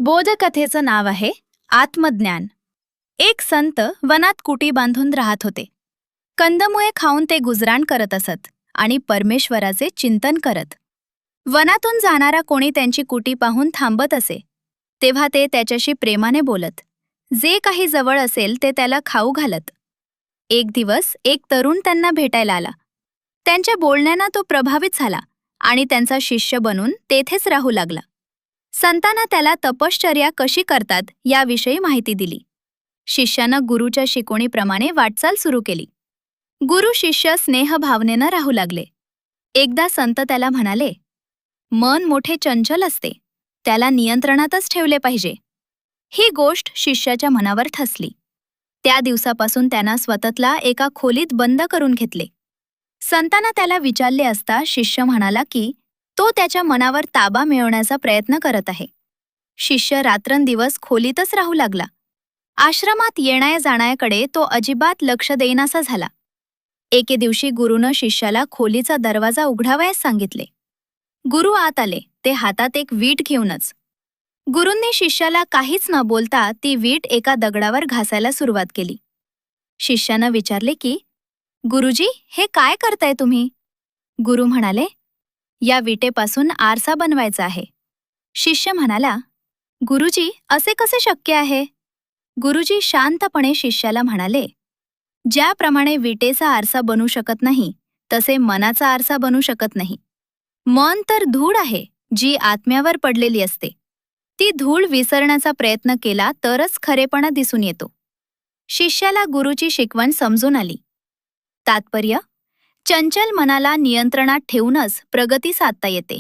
बोधकथेचं नाव आहे आत्मज्ञान. एक संत वनात कुटी बांधून राहत होते. कंदमुळे खाऊन ते गुजराण करत असत आणि परमेश्वराचे चिंतन करत. वनातून जाणारा कोणी त्यांची कुटी पाहून थांबत असे तेव्हा ते त्याच्याशी प्रेमाने बोलत, जे काही जवळ असेल ते त्याला खाऊ घालत. एक दिवस एक तरुण त्यांना भेटायला आला. त्यांच्या बोलण्यानं तो प्रभावित झाला आणि त्यांचा शिष्य बनून तेथेच राहू लागला. संतांना त्याला तपश्चर्या कशी करतात याविषयी माहिती दिली. शिष्यानं गुरुच्या शिकवणीप्रमाणे वाटचाल सुरू केली. गुरु शिष्य स्नेहभावनेनं राहू लागले. एकदा संत त्याला म्हणाले, मन मोठे चंचल असते, त्याला नियंत्रणातच ठेवले पाहिजे. ही गोष्ट शिष्याच्या मनावर ठसली. त्या दिवसापासून त्यानं स्वतःला एका खोलीत बंद करून घेतले. संतांना त्याला विचारले असता शिष्य म्हणाला की तो त्याच्या मनावर ताबा मिळवण्याचा प्रयत्न करत आहे. शिष्य रात्रंदिवस खोलीतच राहू लागला. आश्रमात येणाऱ्या जाण्याकडे तो अजिबात लक्ष देईनासा झाला. एके दिवशी गुरुनं शिष्याला खोलीचा दरवाजा उघडावयास सांगितले. गुरु आत आले, ते हातात एक वीट घेऊनच. गुरूंनी शिष्याला काहीच न बोलता ती वीट एका दगडावर घासायला सुरुवात केली. शिष्यानं विचारले की, गुरुजी, हे काय करताय तुम्ही? गुरु म्हणाले, या विटेपासून आरसा बनवायचा आहे. शिष्य म्हणाला, गुरुजी, असे कसे शक्य आहे? गुरुजी शांतपणे शिष्याला म्हणाले, ज्याप्रमाणे विटेचा आरसा बनू शकत नाही तसे मनाचा आरसा बनू शकत नाही. मन तर धूळ आहे जी आत्म्यावर पडलेली असते. ती धूळ विसरण्याचा प्रयत्न केला तरच खरेपणा दिसून येतो. शिष्याला गुरुची शिकवण समजून आली. तात्पर्य: चंचल मनाला नियंत्रणात ठेवूनच प्रगती साधता येते.